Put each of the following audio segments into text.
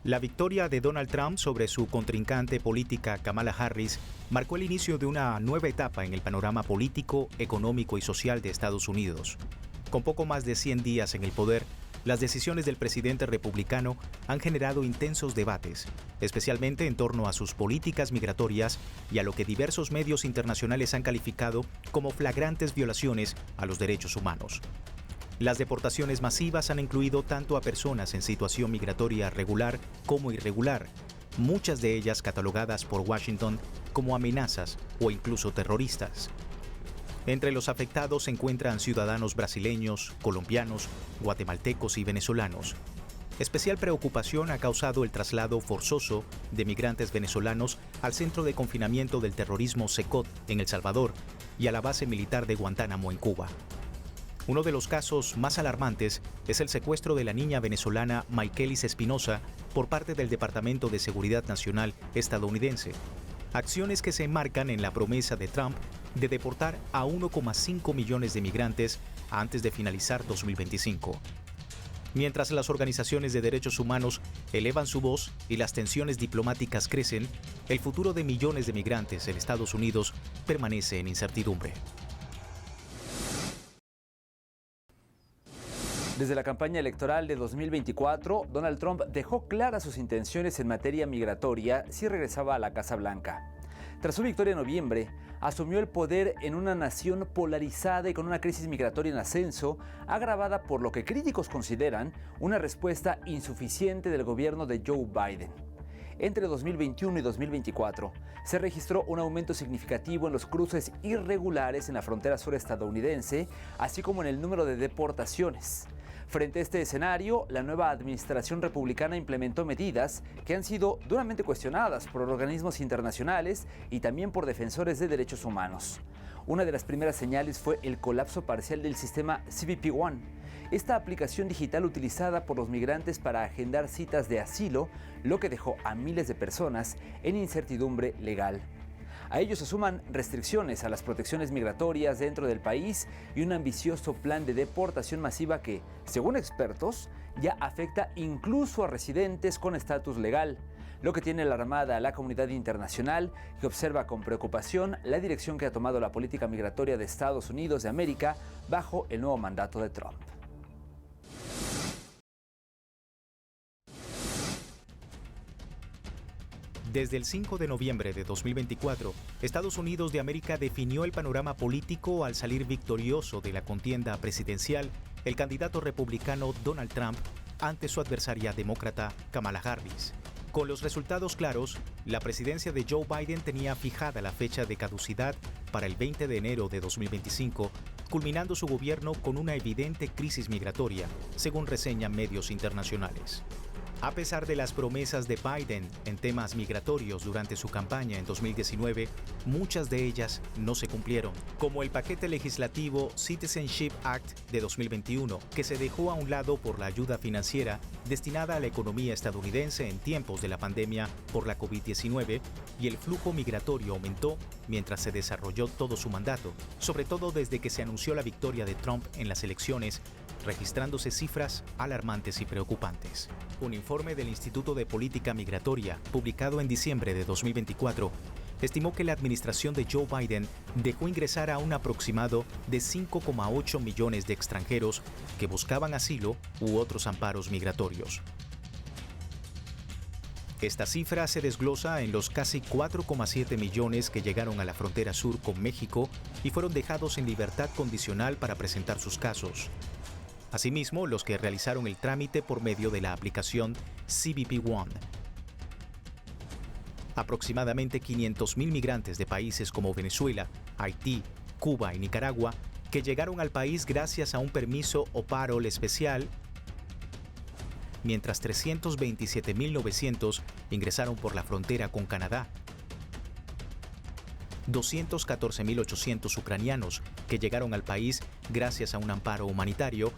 La victoria de Donald Trump sobre su contrincante política Kamala Harris marcó el inicio de una nueva etapa en el panorama político, económico y social de Estados Unidos. Con poco más de 100 días en el poder, las decisiones del presidente republicano han generado intensos debates, especialmente en torno a sus políticas migratorias y a lo que diversos medios internacionales han calificado como flagrantes violaciones a los derechos humanos. Las deportaciones masivas han incluido tanto a personas en situación migratoria regular como irregular, muchas de ellas catalogadas por Washington como amenazas o incluso terroristas. Entre los afectados se encuentran ciudadanos brasileños, colombianos, guatemaltecos y venezolanos. Especial preocupación ha causado el traslado forzoso de migrantes venezolanos al centro de confinamiento del terrorismo Secot en El Salvador y a la base militar de Guantánamo en Cuba. Uno de los casos más alarmantes es el secuestro de la niña venezolana Maykelis Espinosa por parte del Departamento de Seguridad Nacional estadounidense. Acciones que se enmarcan en la promesa de Trump de deportar a 1,5 millones de migrantes antes de finalizar 2025. Mientras las organizaciones de derechos humanos elevan su voz y las tensiones diplomáticas crecen, el futuro de millones de migrantes en Estados Unidos permanece en incertidumbre. Desde la campaña electoral de 2024, Donald Trump dejó claras sus intenciones en materia migratoria si regresaba a la Casa Blanca. Tras su victoria en noviembre, asumió el poder en una nación polarizada y con una crisis migratoria en ascenso, agravada por lo que críticos consideran una respuesta insuficiente del gobierno de Joe Biden. Entre 2021 y 2024, se registró un aumento significativo en los cruces irregulares en la frontera sur estadounidense, así como en el número de deportaciones. Frente a este escenario, la nueva administración republicana implementó medidas que han sido duramente cuestionadas por organismos internacionales y también por defensores de derechos humanos. Una de las primeras señales fue el colapso parcial del sistema CBP One, esta aplicación digital utilizada por los migrantes para agendar citas de asilo, lo que dejó a miles de personas en incertidumbre legal. A ello se suman restricciones a las protecciones migratorias dentro del país y un ambicioso plan de deportación masiva que, según expertos, ya afecta incluso a residentes con estatus legal, lo que tiene alarmada a la comunidad internacional, que observa con preocupación la dirección que ha tomado la política migratoria de Estados Unidos de América bajo el nuevo mandato de Trump. Desde el 5 de noviembre de 2024, Estados Unidos de América definió el panorama político al salir victorioso de la contienda presidencial el candidato republicano Donald Trump ante su adversaria demócrata Kamala Harris. Con los resultados claros, la presidencia de Joe Biden tenía fijada la fecha de caducidad para el 20 de enero de 2025, culminando su gobierno con una evidente crisis migratoria, según reseñan medios internacionales. A pesar de las promesas de Biden en temas migratorios durante su campaña en 2019, muchas de ellas no se cumplieron, como el paquete legislativo Citizenship Act de 2021, que se dejó a un lado por la ayuda financiera destinada a la economía estadounidense en tiempos de la pandemia por la COVID-19, y el flujo migratorio aumentó mientras se desarrolló todo su mandato, sobre todo desde que se anunció la victoria de Trump en las elecciones, registrándose cifras alarmantes y preocupantes. Un informe del Instituto de Política Migratoria, publicado en diciembre de 2024, estimó que la administración de Joe Biden dejó ingresar a un aproximado de 5,8 millones de extranjeros que buscaban asilo u otros amparos migratorios. Esta cifra se desglosa en los casi 4,7 millones que llegaron a la frontera sur con México y fueron dejados en libertad condicional para presentar sus casos. Asimismo, los que realizaron el trámite por medio de la aplicación CBP One. Aproximadamente 500,000 migrantes de países como Venezuela, Haití, Cuba y Nicaragua que llegaron al país gracias a un permiso o parol especial, mientras 327,900 ingresaron por la frontera con Canadá. 214,800 ucranianos que llegaron al país gracias a un amparo humanitario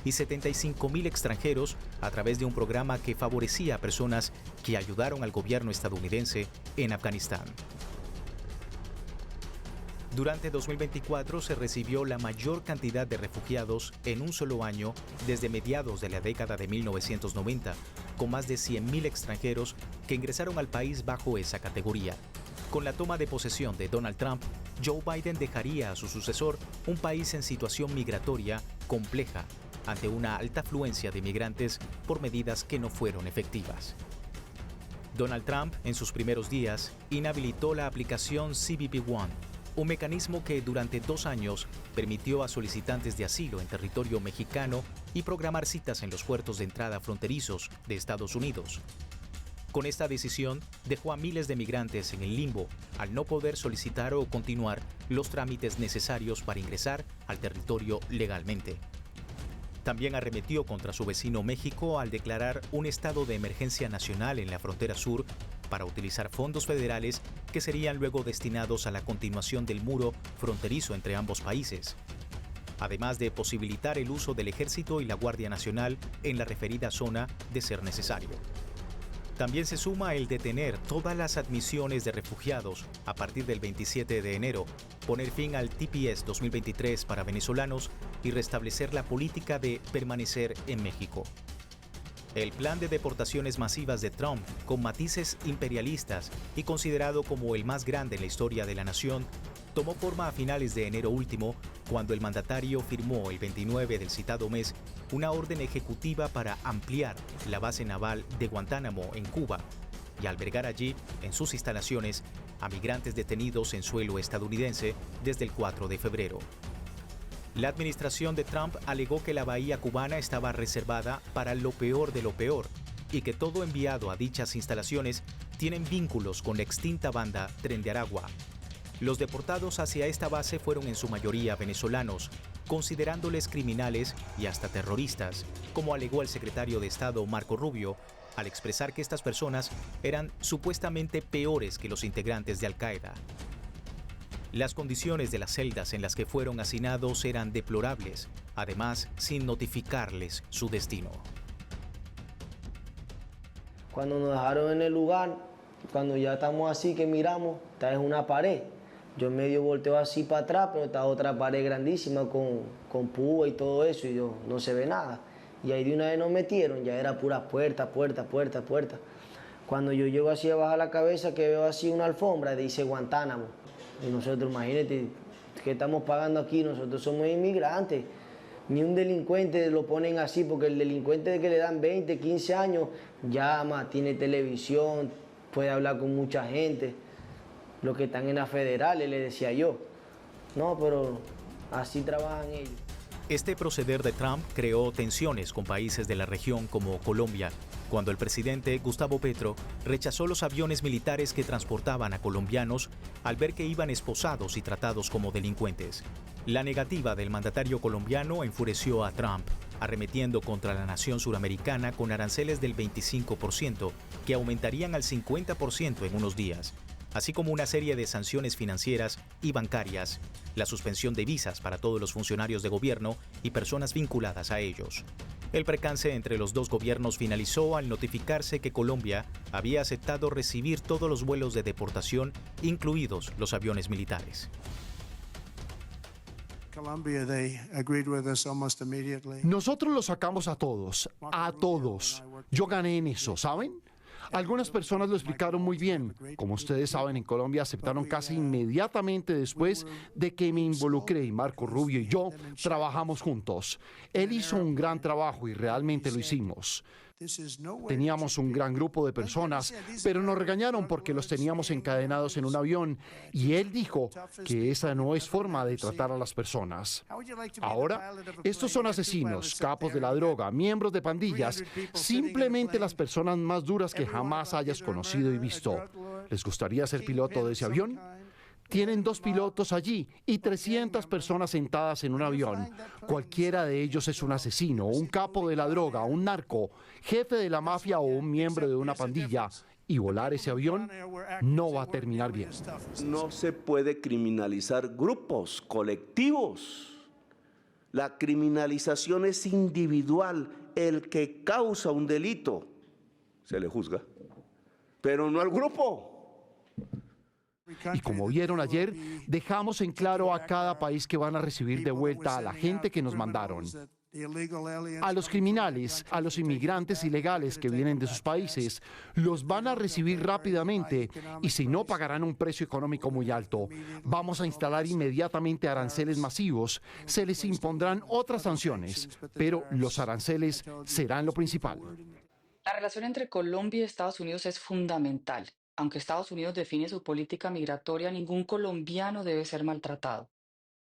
y 75,000 extranjeros a través de un programa que favorecía a personas que ayudaron al gobierno estadounidense en Afganistán. Durante 2024 se recibió la mayor cantidad de refugiados en un solo año desde mediados de la década de 1990, con más de 100.000 extranjeros que ingresaron al país bajo esa categoría. Con la toma de posesión de Donald Trump, Joe Biden dejaría a su sucesor un país en situación migratoria compleja ante una alta afluencia de migrantes por medidas que no fueron efectivas. Donald Trump, en sus primeros días, inhabilitó la aplicación CBP One, un mecanismo que durante 2 años permitió a solicitantes de asilo en territorio mexicano y programar citas en los puertos de entrada fronterizos de Estados Unidos. Con esta decisión, dejó a miles de migrantes en el limbo al no poder solicitar o continuar los trámites necesarios para ingresar al territorio legalmente. También arremetió contra su vecino México al declarar un estado de emergencia nacional en la frontera sur para utilizar fondos federales que serían luego destinados a la continuación del muro fronterizo entre ambos países, además de posibilitar el uso del Ejército y la Guardia Nacional en la referida zona de ser necesario. También se suma el detener todas las admisiones de refugiados a partir del 27 de enero, poner fin al TPS 2023 para venezolanos y restablecer la política de permanecer en México. El plan de deportaciones masivas de Trump, con matices imperialistas y considerado como el más grande en la historia de la nación, tomó forma a finales de enero último, cuando el mandatario firmó el 29 del citado mes una orden ejecutiva para ampliar la base naval de Guantánamo en Cuba y albergar allí, en sus instalaciones, a migrantes detenidos en suelo estadounidense desde el 4 de febrero. La administración de Trump alegó que la bahía cubana estaba reservada para lo peor de lo peor y que todo enviado a dichas instalaciones tienen vínculos con la extinta banda Tren de Aragua. Los deportados hacia esta base fueron en su mayoría venezolanos, considerándoles criminales y hasta terroristas, como alegó el secretario de Estado Marco Rubio, al expresar que estas personas eran supuestamente peores que los integrantes de Al-Qaeda. Las condiciones de las celdas en las que fueron hacinados eran deplorables, además sin notificarles su destino. Cuando nos dejaron en el lugar, cuando ya estamos así que miramos, está en una pared. Yo medio volteo así para atrás, pero está otra pared grandísima con púa y todo eso, y yo no se ve nada. Y ahí de una vez nos metieron, ya era pura puerta. Cuando yo llego así a bajar la cabeza, que veo así una alfombra, dice Guantánamo. Y nosotros, imagínate, ¿qué estamos pagando aquí? Nosotros somos inmigrantes. Ni un delincuente lo ponen así, porque el delincuente que le dan 20, 15 años, llama, tiene televisión, puede hablar con mucha gente. Los que están en las federales, le decía yo. No, pero así trabajan ellos. Este proceder de Trump creó tensiones con países de la región como Colombia, cuando el presidente Gustavo Petro rechazó los aviones militares que transportaban a colombianos al ver que iban esposados y tratados como delincuentes. La negativa del mandatario colombiano enfureció a Trump, arremetiendo contra la nación suramericana con aranceles del 25%, que aumentarían al 50% en unos días, así como una serie de sanciones financieras y bancarias, la suspensión de visas para todos los funcionarios de gobierno y personas vinculadas a ellos. El percance entre los dos gobiernos finalizó al notificarse que Colombia había aceptado recibir todos los vuelos de deportación, incluidos los aviones militares. Nosotros los sacamos a todos. Yo gané en eso, ¿saben? Algunas personas lo explicaron muy bien. Como ustedes saben, en Colombia aceptaron casi inmediatamente después de que me involucré, y Marco Rubio y yo trabajamos juntos. Él hizo un gran trabajo y realmente lo hicimos. Teníamos un gran grupo de personas, pero nos regañaron porque los teníamos encadenados en un avión, y él dijo que esa no es forma de tratar a las personas. Ahora, estos son asesinos, capos de la droga, miembros de pandillas, simplemente las personas más duras que jamás hayas conocido y visto. ¿Les gustaría ser piloto de ese avión? Tienen 2 pilotos allí y 300 personas sentadas en un avión. Cualquiera de ellos es un asesino, un capo de la droga, un narco, jefe de la mafia o un miembro de una pandilla. Y volar ese avión no va a terminar bien. No se puede criminalizar grupos, colectivos. La criminalización es individual. El que causa un delito se le juzga, pero no al grupo. Y como vieron ayer, dejamos en claro a cada país que van a recibir de vuelta a la gente que nos mandaron. A los criminales, a los inmigrantes ilegales que vienen de sus países, los van a recibir rápidamente y si no pagarán un precio económico muy alto. Vamos a instalar inmediatamente aranceles masivos, se les impondrán otras sanciones, pero los aranceles serán lo principal. La relación entre Colombia y Estados Unidos es fundamental. Aunque Estados Unidos define su política migratoria, ningún colombiano debe ser maltratado.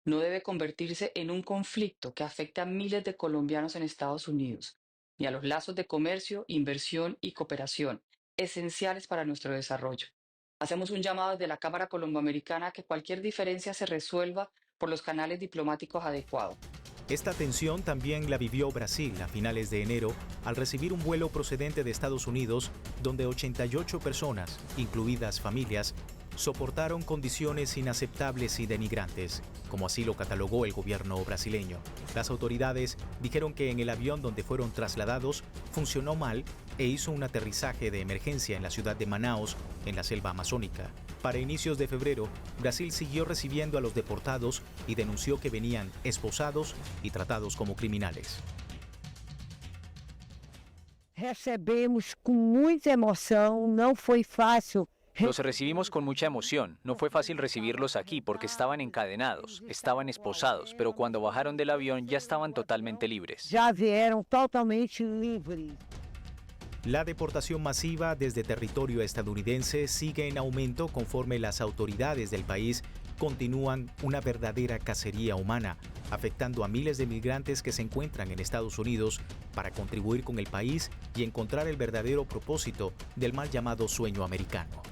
No debe convertirse en un conflicto que afecte a miles de colombianos en Estados Unidos, ni a los lazos de comercio, inversión y cooperación, esenciales para nuestro desarrollo. Hacemos un llamado desde la Cámara Colomboamericana a que cualquier diferencia se resuelva por los canales diplomáticos adecuados. Esta tensión también la vivió Brasil a finales de enero al recibir un vuelo procedente de Estados Unidos donde 88 personas, incluidas familias, soportaron condiciones inaceptables y denigrantes, como así lo catalogó el gobierno brasileño. Las autoridades dijeron que en el avión donde fueron trasladados funcionó mal e hizo un aterrizaje de emergencia en la ciudad de Manaus, en la selva amazónica. Para inicios de febrero, Brasil siguió recibiendo a los deportados y denunció que venían esposados y tratados como criminales. Recebemos con mucha emoción, no fue fácil. Los recibimos con mucha emoción. No fue fácil recibirlos aquí porque estaban encadenados, estaban esposados, pero cuando bajaron del avión ya estaban totalmente libres. Ya vieron totalmente libres. La deportación masiva desde territorio estadounidense sigue en aumento conforme las autoridades del país continúan una verdadera cacería humana, afectando a miles de migrantes que se encuentran en Estados Unidos para contribuir con el país y encontrar el verdadero propósito del mal llamado sueño americano.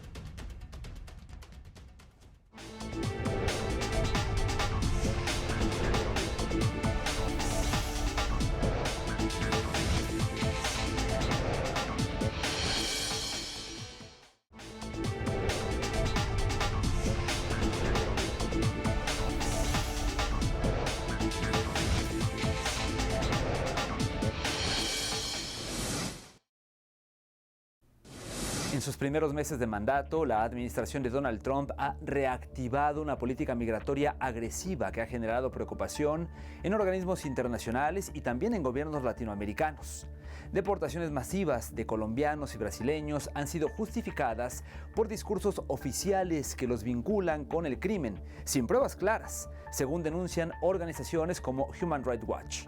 En sus primeros meses de mandato, la administración de Donald Trump ha reactivado una política migratoria agresiva que ha generado preocupación en organismos internacionales y también en gobiernos latinoamericanos. Deportaciones masivas de colombianos y brasileños han sido justificadas por discursos oficiales que los vinculan con el crimen, sin pruebas claras, según denuncian organizaciones como Human Rights Watch.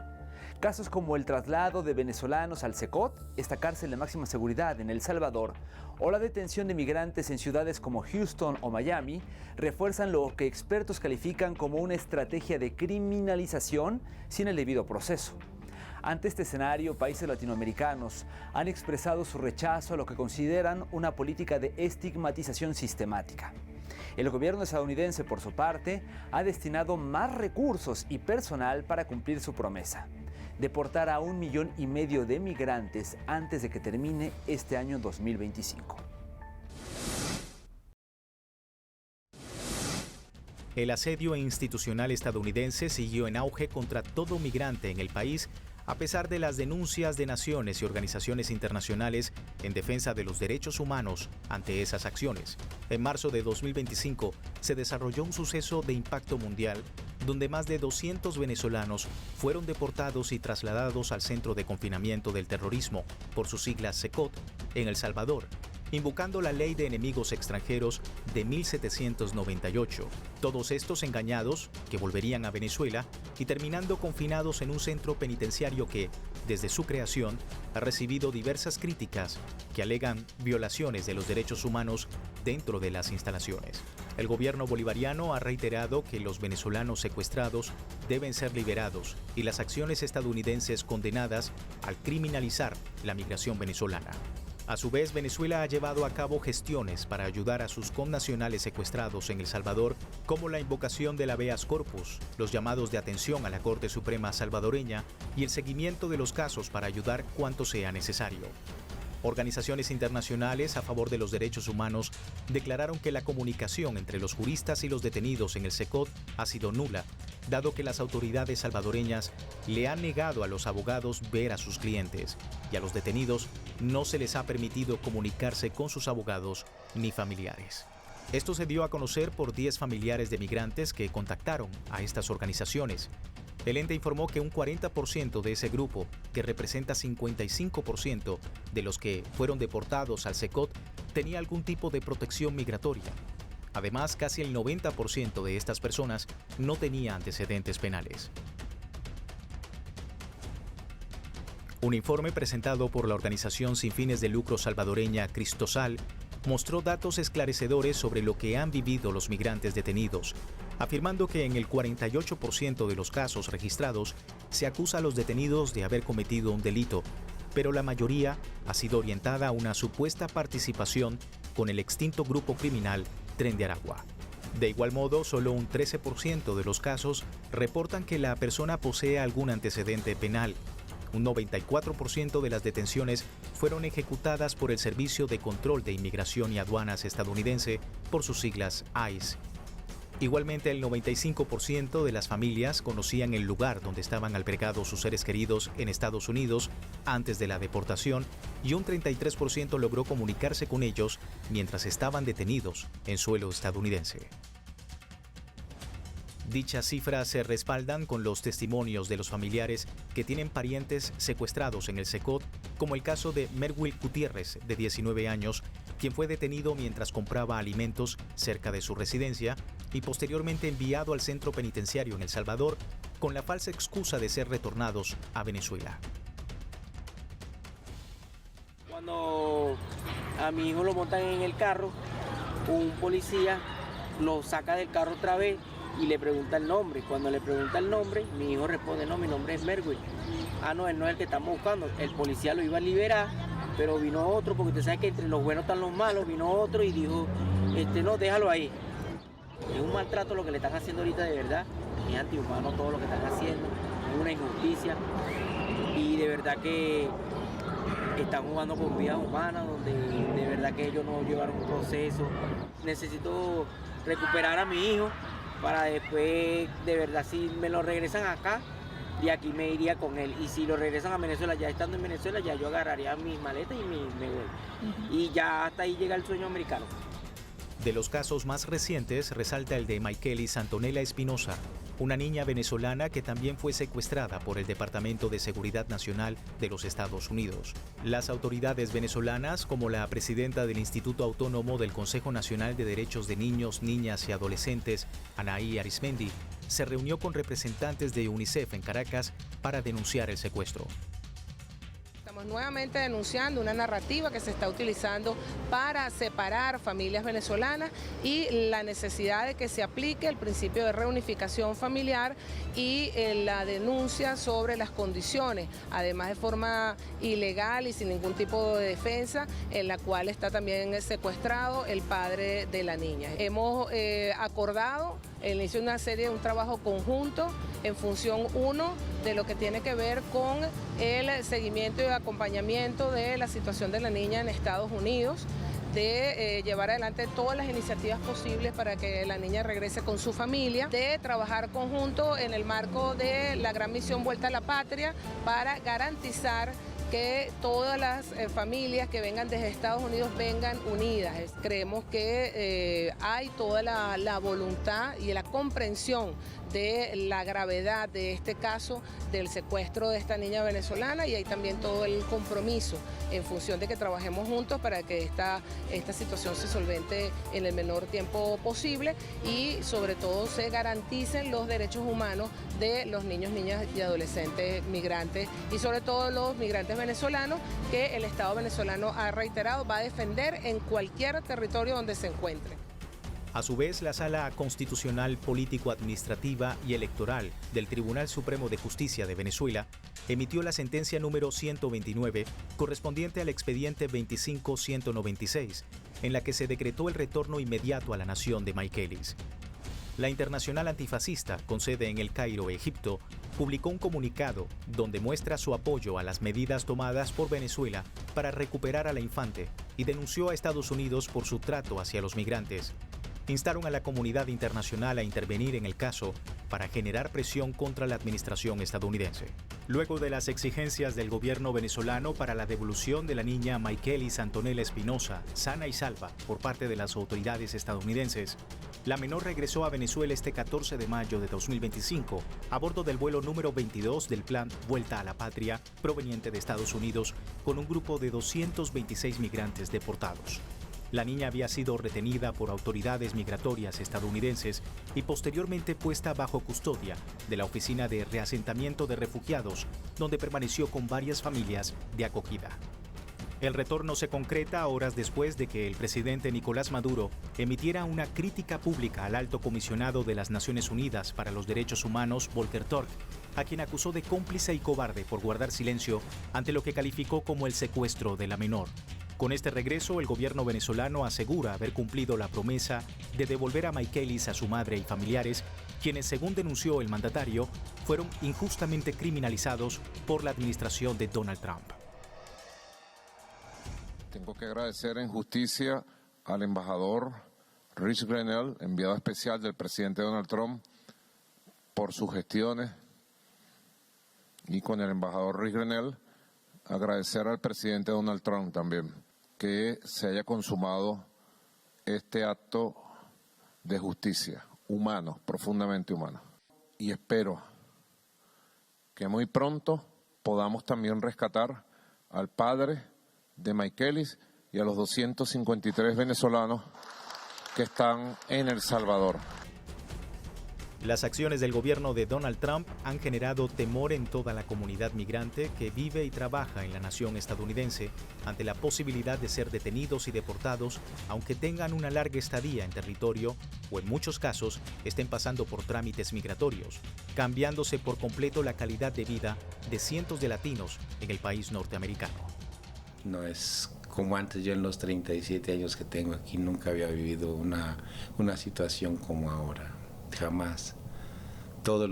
Casos como el traslado de venezolanos al SECOT, esta cárcel de máxima seguridad en El Salvador, o la detención de migrantes en ciudades como Houston o Miami, refuerzan lo que expertos califican como una estrategia de criminalización sin el debido proceso. Ante este escenario, países latinoamericanos han expresado su rechazo a lo que consideran una política de estigmatización sistemática. El gobierno estadounidense, por su parte, ha destinado más recursos y personal para cumplir su promesa: deportar a 1,5 millones de migrantes antes de que termine este año 2025. El asedio institucional estadounidense siguió en auge contra todo migrante en el país, a pesar de las denuncias de naciones y organizaciones internacionales en defensa de los derechos humanos ante esas acciones. En marzo de 2025 se desarrolló un suceso de impacto mundial donde más de 200 venezolanos fueron deportados y trasladados al Centro de Confinamiento del Terrorismo, por sus siglas SECOT, en El Salvador, invocando la Ley de Enemigos Extranjeros de 1798. Todos estos engañados, que volverían a Venezuela y terminando confinados en un centro penitenciario que, desde su creación, ha recibido diversas críticas que alegan violaciones de los derechos humanos dentro de las instalaciones. El gobierno bolivariano ha reiterado que los venezolanos secuestrados deben ser liberados y las acciones estadounidenses condenadas al criminalizar la migración venezolana. A su vez, Venezuela ha llevado a cabo gestiones para ayudar a sus connacionales secuestrados en El Salvador, como la invocación del habeas corpus, los llamados de atención a la Corte Suprema salvadoreña y el seguimiento de los casos para ayudar cuanto sea necesario. Organizaciones internacionales a favor de los derechos humanos declararon que la comunicación entre los juristas y los detenidos en el SECOT ha sido nula, dado que las autoridades salvadoreñas le han negado a los abogados ver a sus clientes y a los detenidos no se les ha permitido comunicarse con sus abogados ni familiares. Esto se dio a conocer por 10 familiares de migrantes que contactaron a estas organizaciones. El ente informó que un 40% de ese grupo, que representa 55% de los que fueron deportados al SECOT, tenía algún tipo de protección migratoria. Además, casi el 90% de estas personas no tenía antecedentes penales. Un informe presentado por la organización sin fines de lucro salvadoreña Cristosal mostró datos esclarecedores sobre lo que han vivido los migrantes detenidos, afirmando que en el 48% de los casos registrados se acusa a los detenidos de haber cometido un delito, pero la mayoría ha sido orientada a una supuesta participación con el extinto grupo criminal Tren de Aragua. De igual modo, solo un 13% de los casos reportan que la persona posee algún antecedente penal. Un 94% de las detenciones fueron ejecutadas por el Servicio de Control de Inmigración y Aduanas estadounidense, por sus siglas ICE. Igualmente, el 95% de las familias conocían el lugar donde estaban albergados sus seres queridos en Estados Unidos antes de la deportación y un 33% logró comunicarse con ellos mientras estaban detenidos en suelo estadounidense. Dichas cifras se respaldan con los testimonios de los familiares que tienen parientes secuestrados en el SECOT, como el caso de Merwil Gutiérrez, de 19 años, quien fue detenido mientras compraba alimentos cerca de su residencia y posteriormente enviado al centro penitenciario en El Salvador con la falsa excusa de ser retornados a Venezuela. Cuando a mi hijo lo montan en el carro, un policía lo saca del carro otra vez y le pregunta el nombre. Cuando le pregunta el nombre, mi hijo responde: no, mi nombre es Merwil. Ah, no, él no es el que estamos buscando. El policía lo iba a liberar, pero vino otro, porque usted sabe que entre los buenos están los malos. Vino otro y dijo, no, déjalo ahí. Es un maltrato lo que le están haciendo ahorita, de verdad. Es antihumano todo lo que están haciendo. Es una injusticia. Y de verdad que están jugando con vidas humanas, donde de verdad que ellos no llevaron un proceso. Necesito recuperar a mi hijo, para después, de verdad, si me lo regresan acá, de aquí me iría con él. Y si lo regresan a Venezuela, ya estando en Venezuela, ya yo agarraría mis maletas y me voy. Y ya hasta ahí llega el sueño americano. De los casos más recientes, resalta el de Maykelis Antonella Espinosa, una niña venezolana que también fue secuestrada por el Departamento de Seguridad Nacional de los Estados Unidos. Las autoridades venezolanas, como la presidenta del Instituto Autónomo del Consejo Nacional de Derechos de Niños, Niñas y Adolescentes, Anaí Arismendi, se reunió con representantes de UNICEF en Caracas para denunciar el secuestro. Estamos nuevamente denunciando una narrativa que se está utilizando para separar familias venezolanas y la necesidad de que se aplique el principio de reunificación familiar y la denuncia sobre las condiciones, además de forma ilegal y sin ningún tipo de defensa, en la cual está también secuestrado el padre de la niña. Hemos acordado el inicio de un trabajo conjunto en función 1 de lo que tiene que ver con el seguimiento y acompañamiento de la situación de la niña en Estados Unidos, de llevar adelante todas las iniciativas posibles para que la niña regrese con su familia, de trabajar conjunto en el marco de la gran misión Vuelta a la Patria para garantizar que todas las familias que vengan desde Estados Unidos vengan unidas. Creemos que hay toda la voluntad y la comprensión de la gravedad de este caso del secuestro de esta niña venezolana, y hay también todo el compromiso en función de que trabajemos juntos para que esta situación se solvente en el menor tiempo posible y sobre todo se garanticen los derechos humanos de los niños, niñas y adolescentes migrantes, y sobre todo los migrantes venezolanos que el Estado venezolano ha reiterado va a defender en cualquier territorio donde se encuentre. A su vez, la Sala Constitucional Político-Administrativa y Electoral del Tribunal Supremo de Justicia de Venezuela emitió la sentencia número 129 correspondiente al expediente 25-196, en la que se decretó el retorno inmediato a la nación de Maykelis. La Internacional Antifascista, con sede en El Cairo, Egipto, publicó un comunicado donde muestra su apoyo a las medidas tomadas por Venezuela para recuperar a la infante y denunció a Estados Unidos por su trato hacia los migrantes. Instaron a la comunidad internacional a intervenir en el caso para generar presión contra la administración estadounidense. Luego de las exigencias del gobierno venezolano para la devolución de la niña Maykelis Antonella Espinosa, sana y salva, por parte de las autoridades estadounidenses, la menor regresó a Venezuela este 14 de mayo de 2025 a bordo del vuelo número 22 del plan Vuelta a la Patria, proveniente de Estados Unidos, con un grupo de 226 migrantes deportados. La niña había sido retenida por autoridades migratorias estadounidenses y posteriormente puesta bajo custodia de la Oficina de Reasentamiento de Refugiados, donde permaneció con varias familias de acogida. El retorno se concreta horas después de que el presidente Nicolás Maduro emitiera una crítica pública al alto comisionado de las Naciones Unidas para los Derechos Humanos, Volker Turk, a quien acusó de cómplice y cobarde por guardar silencio ante lo que calificó como el secuestro de la menor. Con este regreso, el gobierno venezolano asegura haber cumplido la promesa de devolver a Maykelis a su madre y familiares, quienes, según denunció el mandatario, fueron injustamente criminalizados por la administración de Donald Trump. Tengo que agradecer en justicia al embajador Rich Grenell, enviado especial del presidente Donald Trump, por sus gestiones, y con el embajador Rich Grenell agradecer al presidente Donald Trump también que se haya consumado este acto de justicia humano, profundamente humano. Y espero que muy pronto podamos también rescatar al padre de Maykelis y a los 253 venezolanos que están en El Salvador. Las acciones del gobierno de Donald Trump han generado temor en toda la comunidad migrante que vive y trabaja en la nación estadounidense ante la posibilidad de ser detenidos y deportados, aunque tengan una larga estadía en territorio o en muchos casos estén pasando por trámites migratorios, cambiándose por completo la calidad de vida de cientos de latinos en el país norteamericano. No es como antes. Yo en los 37 años que tengo aquí nunca había vivido una situación como ahora. Jamás. Todos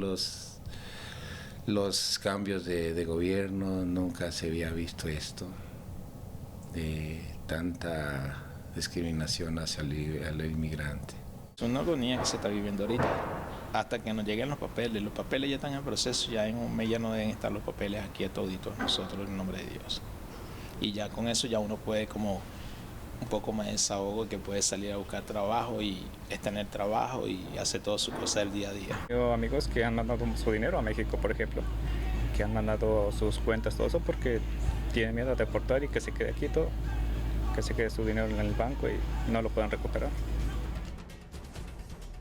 los cambios de gobierno, nunca se había visto esto, de tanta discriminación hacia el inmigrante. Es una agonía que se está viviendo ahorita, hasta que nos lleguen los papeles ya están en proceso, ya en un mes ya no deben estar los papeles aquí a toditos nosotros en nombre de Dios. Y ya con eso ya uno puede como un poco más de desahogo, que puede salir a buscar trabajo y tener trabajo y hacer todas sus cosas del día a día. Tengo amigos que han mandado su dinero a México, por ejemplo, que han mandado sus cuentas, todo eso, porque tienen miedo de deportar y que se quede aquí todo, que se quede su dinero en el banco y no lo puedan recuperar.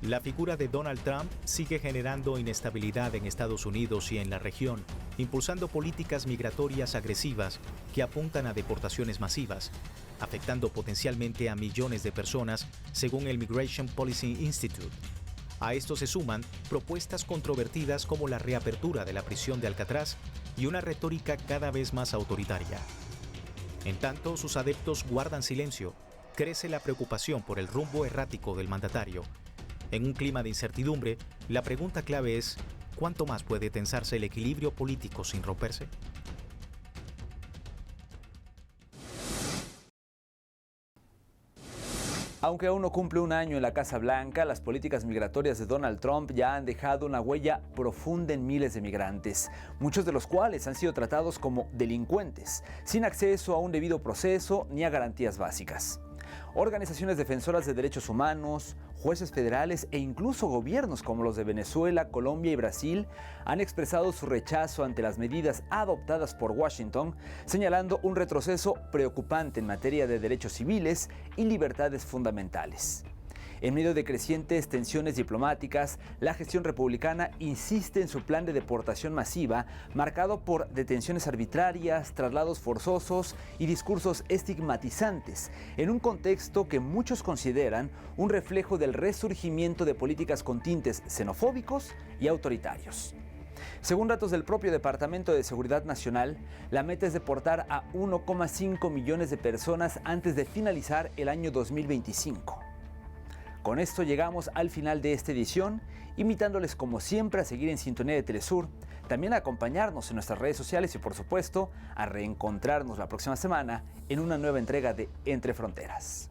La figura de Donald Trump sigue generando inestabilidad en Estados Unidos y en la región, impulsando políticas migratorias agresivas que apuntan a deportaciones masivas, afectando potencialmente a millones de personas, según el Migration Policy Institute. A esto se suman propuestas controvertidas como la reapertura de la prisión de Alcatraz y una retórica cada vez más autoritaria. En tanto, sus adeptos guardan silencio, crece la preocupación por el rumbo errático del mandatario. En un clima de incertidumbre, la pregunta clave es: ¿cuánto más puede tensarse el equilibrio político sin romperse? Aunque aún no cumple un año en la Casa Blanca, las políticas migratorias de Donald Trump ya han dejado una huella profunda en miles de migrantes, muchos de los cuales han sido tratados como delincuentes, sin acceso a un debido proceso ni a garantías básicas. Organizaciones defensoras de derechos humanos, jueces federales e incluso gobiernos como los de Venezuela, Colombia y Brasil han expresado su rechazo ante las medidas adoptadas por Washington, señalando un retroceso preocupante en materia de derechos civiles y libertades fundamentales. En medio de crecientes tensiones diplomáticas, la gestión republicana insiste en su plan de deportación masiva, marcado por detenciones arbitrarias, traslados forzosos y discursos estigmatizantes, en un contexto que muchos consideran un reflejo del resurgimiento de políticas con tintes xenofóbicos y autoritarios. Según datos del propio Departamento de Seguridad Nacional, la meta es deportar a 1,5 millones de personas antes de finalizar el año 2025. Con esto llegamos al final de esta edición, invitándoles como siempre a seguir en sintonía de Telesur, también a acompañarnos en nuestras redes sociales y por supuesto a reencontrarnos la próxima semana en una nueva entrega de Entre Fronteras.